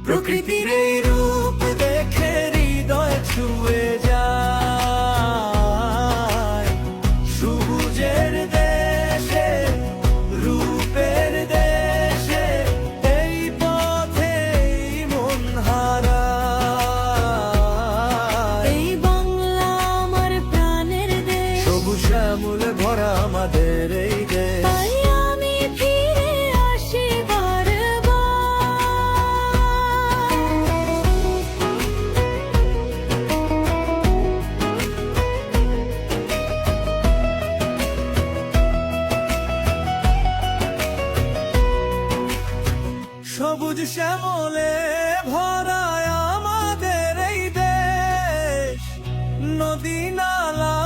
প্রকৃতির এই রূপ দেখে হৃদয় ছুঁয়ে যায়। সবুজের দেশে, রূপের দেশে, এই পথেই মন হারায়। এই বাংলা আমার প্রাণের দেশ, সবুজ শ্যামলে ভরা আমাদের এই দেশ। তাই আমি ফিরে আসি সবুজ শ্যামলে ভরা আমাদের এই দেশ। নদী নালা